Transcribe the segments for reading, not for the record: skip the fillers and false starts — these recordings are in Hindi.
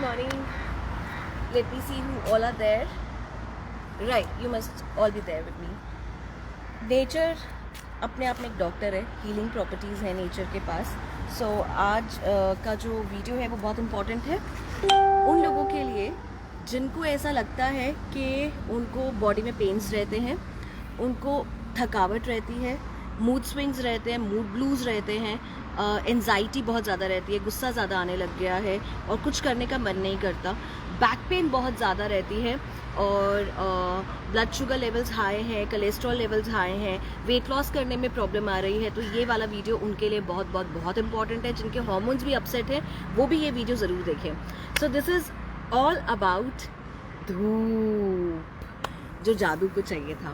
morning. Let me see who all are there. Right, you must all be there with me. Nature अपने आप में एक डॉक्टर है, हीलिंग प्रॉपर्टीज़ है नेचर के पास. सो आज का जो वीडियो है वो बहुत इम्पॉर्टेंट है उन लोगों के लिए जिनको ऐसा लगता है कि उनको बॉडी में पेन्स रहते हैं, उनको थकावट रहती है, मूड स्विंग्स रहते हैं, मूड ब्लूज़ रहते हैं, एंजाइटी बहुत ज़्यादा रहती है, गुस्सा ज़्यादा आने लग गया है और कुछ करने का मन नहीं करता, बैक पेन बहुत ज़्यादा रहती है और ब्लड शुगर लेवल्स हाई हैं, कोलेस्ट्रॉल लेवल्स हाई हैं, वेट लॉस करने में प्रॉब्लम आ रही है. तो ये वाला वीडियो उनके लिए बहुत बहुत बहुत इंपॉर्टेंट है. जिनके हार्मोन्स भी अपसेट हैं वो भी ये वीडियो ज़रूर देखें. So this is all about धूप, जो जादू को चाहिए था.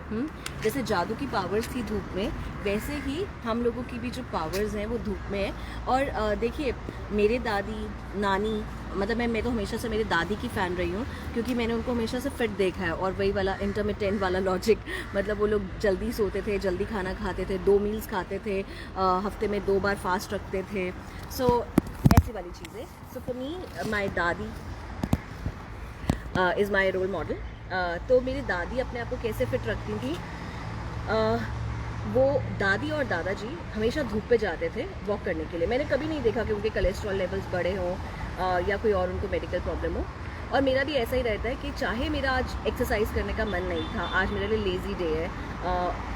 जैसे जादू की पावर्स थी धूप में, वैसे ही हम लोगों की भी जो पावर्स हैं वो धूप में है. और देखिए, मेरे दादी नानी, मतलब मैं तो हमेशा से मेरी दादी की फ़ैन रही हूँ क्योंकि मैंने उनको हमेशा से फिट देखा है. और वही वाला इंटरमिटेंट वाला लॉजिक, मतलब वो लोग जल्दी सोते थे, जल्दी खाना खाते थे, 2 मील्स खाते थे, हफ्ते में 2 बार फास्ट रखते थे. सो ऐसी वाली चीज़ें. सो फॉर मी माई दादी इज़ माई रोल मॉडल. तो मेरी दादी अपने आप को कैसे फिट रखती थी, वो दादी और दादाजी हमेशा धूप पे जाते थे वॉक करने के लिए. मैंने कभी नहीं देखा कि उनके कोलेस्ट्रॉल लेवल्स बढ़े हों या कोई और उनको मेडिकल प्रॉब्लम हो. और मेरा भी ऐसा ही रहता है कि चाहे मेरा आज एक्सरसाइज करने का मन नहीं था, आज मेरे लिए लेज़ी डे है.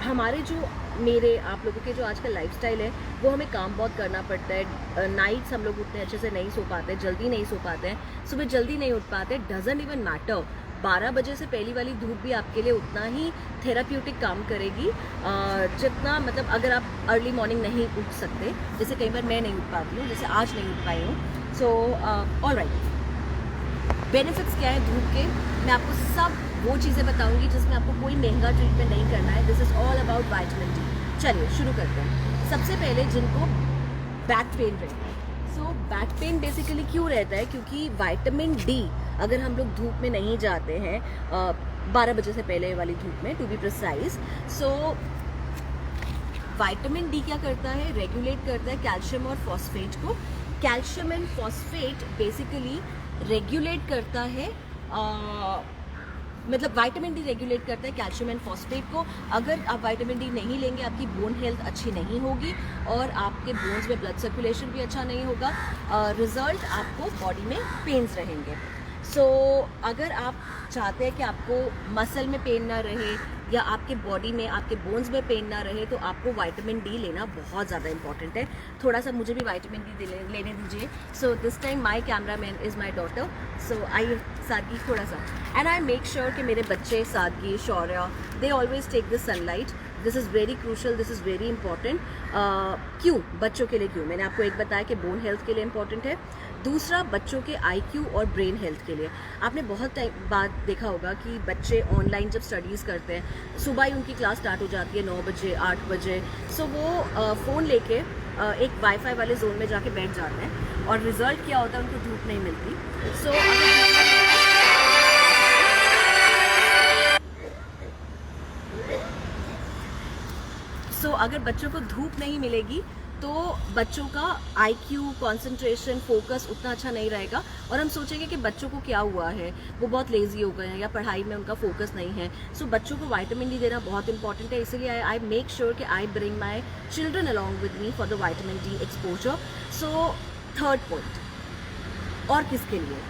हमारे जो आप लोगों के जो आजकल लाइफस्टाइल है वो हमें काम बहुत करना पड़ता है. नाइट्स हम लोग उतने अच्छे से नहीं सो पाते, जल्दी नहीं सो पाते हैं, सुबह जल्दी नहीं उठ पाते. डजंट इवन मैटर, 12 बजे से पहली वाली धूप भी आपके लिए उतना ही थेराप्यूटिक काम करेगी जितना, मतलब अगर आप अर्ली मॉर्निंग नहीं उठ सकते, जैसे कई बार मैं नहीं उठ पाती हूँ, जैसे आज नहीं उठ पाई हूँ. सो ऑल राइट, बेनिफिट्स क्या है धूप के, मैं आपको सब वो चीज़ें बताऊँगी जिसमें आपको कोई महंगा ट्रीटमेंट नहीं करना है. This is all about vitamin D. चलिए शुरू करते हैं. सबसे पहले जिनको बैक पेन रहता है, सो बैक पेन बेसिकली क्यों रहता है, क्योंकि विटामिन डी अगर हम लोग धूप में नहीं जाते हैं 12 बजे से पहले वाली धूप में, to be precise. So vitamin D क्या करता है, रेगुलेट करता है कैल्शियम और फॉस्फेट को. Calcium and phosphate basically regulate करता है, मतलब विटामिन डी रेगुलेट करता है कैल्शियम एंड फॉस्फेट को. अगर आप विटामिन डी नहीं लेंगे आपकी बोन हेल्थ अच्छी नहीं होगी और आपके बोन्स में ब्लड सर्कुलेशन भी अच्छा नहीं होगा. रिजल्ट आपको बॉडी में पेन्स रहेंगे. सो अगर आप चाहते हैं कि आपको मसल में पेन ना रहे या आपके बॉडी में, आपके बोन्स में पेन ना रहे, तो आपको विटामिन डी लेना बहुत ज़्यादा इंपॉर्टेंट है. थोड़ा सा मुझे भी विटामिन डी लेने दीजिए. So this time my cameraman is my daughter. So I Saadgi थोड़ा सा, एंड आई मेक श्योर कि मेरे बच्चे Saadgi, Shaurya, they always take this sunlight. This is very crucial, this is very important. क्यों बच्चों के लिए, क्यों मैंने आपको एक बताया कि बोन हेल्थ के लिए इंपॉर्टेंट है. दूसरा, बच्चों के IQ और ब्रेन हेल्थ के लिए. आपने बहुत टाइम बाद देखा होगा कि बच्चे ऑनलाइन जब स्टडीज़ करते हैं, सुबह ही उनकी क्लास स्टार्ट हो जाती है 9 बजे 8 बजे. सो वो फ़ोन लेके एक वाईफाई वाले जोन में जाके बैठ जाते हैं और रिज़ल्ट क्या होता है, उनको धूप नहीं मिलती. सो अगर बच्चों को धूप नहीं मिलेगी तो बच्चों का IQ, कंसंट्रेशन, फोकस उतना अच्छा नहीं रहेगा और हम सोचेंगे कि बच्चों को क्या हुआ है, वो बहुत लेज़ी हो गए हैं या पढ़ाई में उनका फोकस नहीं है. सो बच्चों को विटामिन डी देना बहुत इंपॉर्टेंट है. इसलिए आई मेक श्योर कि I bring my children along with me for the vitamin D exposure. So third point, और किसके लिए,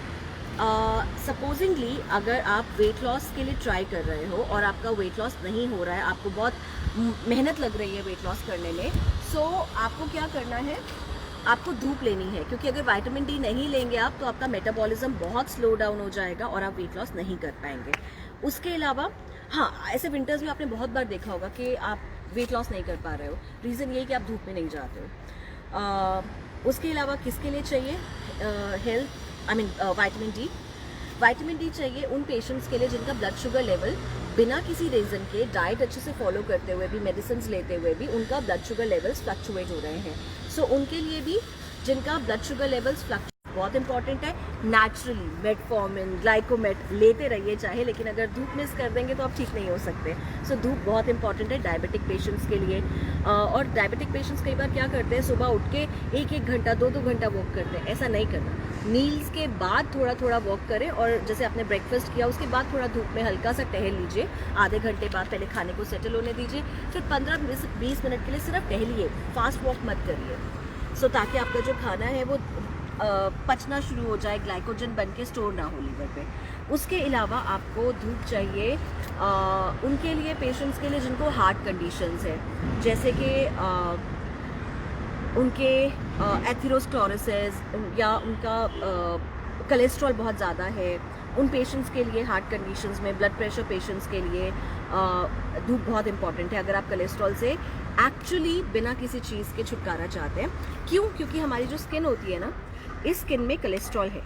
सपोजिंगली अगर आप वेट लॉस के लिए ट्राई कर रहे हो और आपका वेट लॉस नहीं हो रहा है, आपको बहुत मेहनत लग रही है वेट लॉस करने में, सो आपको क्या करना है, आपको धूप लेनी है. क्योंकि अगर विटामिन डी नहीं लेंगे आप तो आपका मेटाबॉलिज्म बहुत स्लो डाउन हो जाएगा और आप वेट लॉस नहीं कर पाएंगे. उसके अलावा हाँ, ऐसे विंटर्स में आपने बहुत बार देखा होगा कि आप वेट लॉस नहीं कर पा रहे हो. रीज़न ये है कि आप धूप में नहीं जाते हो. उसके अलावा किसके लिए चाहिए health, vitamin D. Vitamin D चाहिए उन पेशेंट्स के लिए जिनका ब्लड शुगर लेवल बिना किसी रीज़न के, डाइट अच्छे से फॉलो करते हुए भी, मेडिसिन लेते हुए भी उनका ब्लड शुगर लेवल्स फ्लक्चुएट हो रहे हैं. सो उनके लिए भी जिनका ब्लड शुगर लेवल्स बहुत इंपॉर्टेंट है. नेचुरली मेटफॉर्मिन, ग्लाइकोमेट लेते रहिए चाहे, लेकिन अगर धूप मिस कर देंगे तो आप ठीक नहीं हो सकते. सो धूप बहुत इंपॉर्टेंट है डायबिटिक पेशेंट्स के लिए. और डायबिटिक पेशेंट्स कई बार क्या करते हैं, सुबह उठ के 1-1 घंटा 2-2 घंटा वॉक करते हैं. ऐसा नहीं करना. मील्स के बाद थोड़ा थोड़ा वॉक करें, और जैसे आपने ब्रेकफास्ट किया उसके बाद थोड़ा धूप में हल्का सा टहल लीजिए, आधे घंटे बाद पहले खाने को सेटल होने दीजिए, फिर 15-20 मिनट के लिए सिर्फ टहलिए, फास्ट वॉक मत करिए, सो ताकि आपका जो खाना है वो पचना शुरू हो जाए, ग्लाइकोजन बन के स्टोर ना हो लीवर पे। उसके अलावा आपको धूप चाहिए उनके लिए, पेशेंट्स के लिए जिनको हार्ट कंडीशंस है, जैसे कि उनके एथेरोस्क्लेरोसिस या उनका कोलेस्ट्रॉल बहुत ज़्यादा है, उन पेशेंट्स के लिए, हार्ट कंडीशंस में, ब्लड प्रेशर पेशेंट्स के लिए धूप बहुत इंपॉर्टेंट है। अगर आप कोलेस्ट्रॉल से एक्चुअली बिना किसी चीज़ के छुटकारा चाहते हैं, क्यों? क्योंकि हमारी जो स्किन होती है ना, इस स्किन में कोलेस्ट्रॉल है,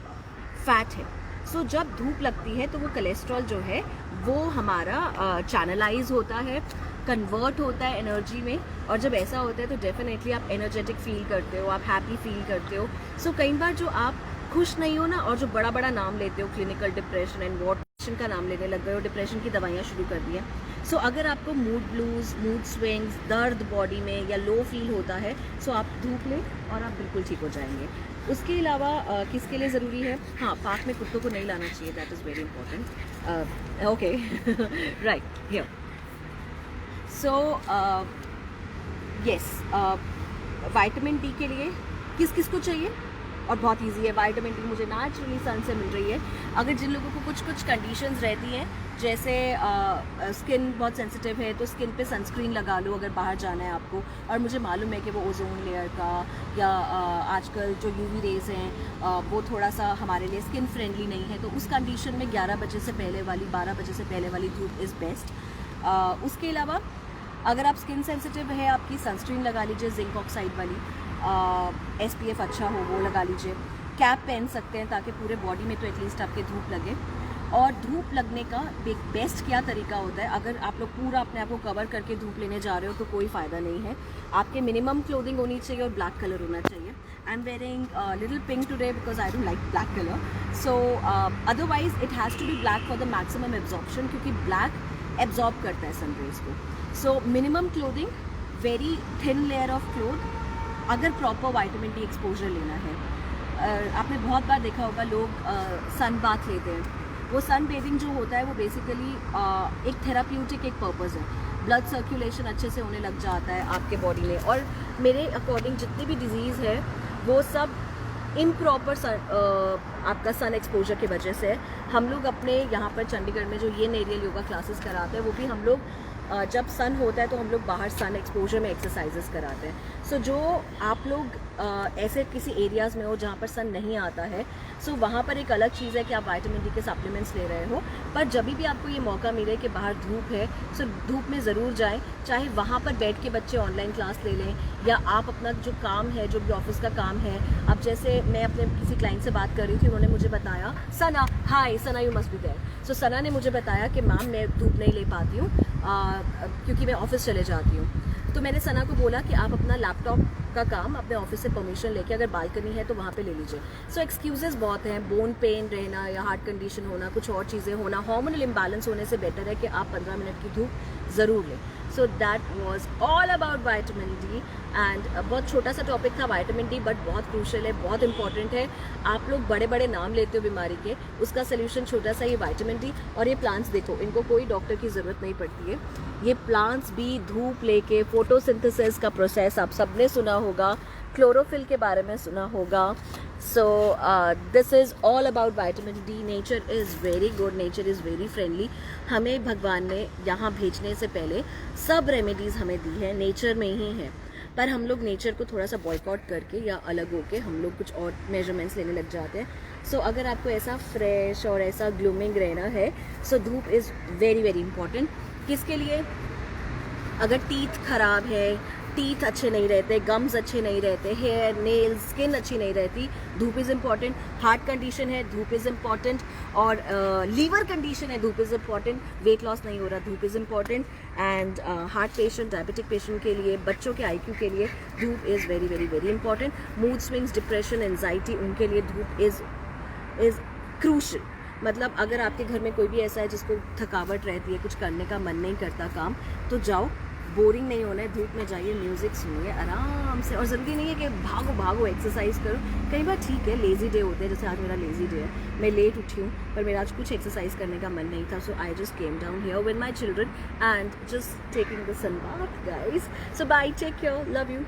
फैट है। सो जब धूप लगती है तो वो कोलेस्ट्रॉल जो है वो हमारा चैनलाइज होता है, कन्वर्ट होता है एनर्जी में, और जब ऐसा होता है तो डेफिनेटली आप एनर्जेटिक फील करते हो, आप हैप्पी फील करते हो। सो कई बार जो आप खुश नहीं हो ना, और जो बड़ा बड़ा नाम लेते हो, क्लिनिकल डिप्रेशन एंड वॉट का नाम लेने लग गए हो, डिप्रेशन की दवाइयाँ शुरू कर दी हैं। सो अगर आपको मूड ब्लूज, मूड स्विंग्स, दर्द बॉडी में या लो फील होता है, सो आप धूप लें और आप बिल्कुल ठीक हो जाएंगे। उसके अलावा किसके लिए ज़रूरी है? हाँ, पार्क में कुत्तों को नहीं लाना चाहिए, that is very important. Okay, right here. So yes, vitamin D के लिए किस किस को चाहिए? और बहुत इजी है, विटामिन डी मुझे नेचुरली सन से मिल रही है। अगर जिन लोगों को कुछ कुछ कंडीशंस रहती हैं, जैसे स्किन बहुत सेंसिटिव है, तो स्किन पे सनस्क्रीन लगा लो अगर बाहर जाना है आपको। और मुझे मालूम है कि वो ओजोन लेयर का या आजकल जो यूवी रेज हैं वो थोड़ा सा हमारे लिए स्किन फ्रेंडली नहीं है, तो उस कंडीशन में 11 बजे से पहले वाली, 12 बजे से पहले वाली धूप इज़ बेस्ट। उसके अलावा अगर आप स्किन सेंसिटिव है आपकी, सनस्क्रीन लगा लीजिए जिंक ऑक्साइड वाली, SPF अच्छा हो वो लगा लीजिए। कैप पहन सकते हैं ताकि पूरे बॉडी में तो एटलीस्ट आपके धूप लगे। और धूप लगने का बेस्ट क्या तरीका होता है, अगर आप लोग पूरा अपने आप को कवर करके धूप लेने जा रहे हो तो कोई फ़ायदा नहीं है। आपके मिनिमम क्लोथिंग होनी चाहिए और ब्लैक कलर होना चाहिए। I am wearing little pink today because I don't like black colour, so otherwise it has to be black for the maximum absorption, क्योंकि ब्लैक एब्जॉर्ब करता है सनरेज को। So minimum clothing, very thin layer of cloth, अगर प्रॉपर विटामिन डी एक्सपोजर लेना है। आपने बहुत बार देखा होगा लोग सन बाथ लेते हैं, वो सन बेदिंग जो होता है वो बेसिकली एक थेराप्यूटिक एक पर्पज़ है, ब्लड सर्कुलेशन अच्छे से होने लग जाता है आपके बॉडी में। और मेरे अकॉर्डिंग जितनी भी डिजीज़ है वो सब इम्प्रॉपर आपका सन एक्सपोजर की वजह से। हम लोग अपने यहाँ पर चंडीगढ़ में जो ये नेरियल योगा क्लासेस कराते हैं, वो भी हम लोग जब सन होता है तो हम लोग बाहर सन एक्सपोजर में एक्सरसाइजेस कराते हैं। सो जो आप लोग ऐसे किसी एरियाज़ में हो जहाँ पर सन नहीं आता है, सो वहाँ पर एक अलग चीज़ है कि आप विटामिन डी के सप्लीमेंट्स ले रहे हो। पर जब भी आपको ये मौका मिले कि बाहर धूप है, सो धूप में ज़रूर जाएं, चाहे वहाँ पर बैठ के बच्चे ऑनलाइन क्लास ले लें, या आप अपना जो काम है, जो भी ऑफिस का काम है। अब जैसे मैं अपने किसी क्लाइंट से बात कर रही थी, उन्होंने मुझे बताया, सना, हाय सना, यू मस्ट बी देयर। सो सना ने मुझे बताया कि मैम मैं धूप नहीं ले पाती हूँ क्योंकि मैं ऑफिस चले जाती हूँ। तो मैंने सना को बोला कि आप अपना लैपटॉप का काम अपने ऑफिस से परमिशन लेके, अगर बालकनी है तो वहाँ पे ले लीजिए। सो एक्सक्यूजेस बहुत हैं, बोन पेन रहना या हार्ट कंडीशन होना, कुछ और चीज़ें होना, हार्मोनल इम्बैलेंस होने से बेटर है कि आप 15 मिनट की धूप ज़रूर लें। So that was all about vitamin D. And बहुत छोटा सा टॉपिक था विटामिन डी, बट बहुत क्रूशल है, बहुत इंपॉर्टेंट है। आप लोग बड़े बड़े नाम लेते हो बीमारी के, उसका सोल्यूशन छोटा सा ये विटामिन डी। और ये प्लांट्स देखो, इनको कोई डॉक्टर की ज़रूरत नहीं पड़ती है। ये प्लांट्स भी धूप लेके, फोटोसिंथेसिस का प्रोसेस आप सबने सुना होगा, क्लोरोफिल के बारे में सुना होगा। So this is all about vitamin D. Nature is very good, nature is very friendly. हमें भगवान ने यहाँ भेजने से पहले सब रेमेडीज़ हमें दी है, नेचर में ही है। पर हम लोग नेचर को थोड़ा सा बॉयकॉट करके या अलग होके हम लोग कुछ और मेजरमेंट्स लेने लग जाते हैं। सो अगर आपको ऐसा फ्रेश और ऐसा ग्लूमिंग रहना है, सो धूप इज़ वेरी वेरी इंपॉर्टेंट। किसके लिए? अगर टीथ खराब है, टीथ अच्छे नहीं रहते, गम्स अच्छे नहीं रहते, हेयर, नेल्स, स्किन अच्छी नहीं रहती, धूप इज़ इम्पॉर्टेंट। हार्ट कंडीशन है, धूप इज़ इम्पॉर्टेंट। और लीवर कंडीशन है, धूप इज़ इम्पॉर्टेंट। वेट लॉस नहीं हो रहा, धूप is important. And heart patient, diabetic patient के लिए, बच्चों के IQ के लिए धूप is very very very important. Mood swings, depression, anxiety, उनके लिए धूप इज़ क्रूशल। मतलब अगर आपके घर में कोई भी ऐसा है जिसको थकावट रहती है, कुछ करने का मन नहीं करता काम, तो जाओ बोरिंग नहीं होना है, धूप में जाइए, म्यूज़िक सुनिए आराम से। और ज़रूरी नहीं है कि भागो भागो एक्सरसाइज करो, कई बार ठीक है लेज़ी डे होते हैं, जैसे आज मेरा लेज़ी डे है, मैं लेट उठी हूँ पर मेरा आज कुछ एक्सरसाइज करने का मन नहीं था, so I just came down here with my children and just taking the sun bath guys. So bye, take care, love you.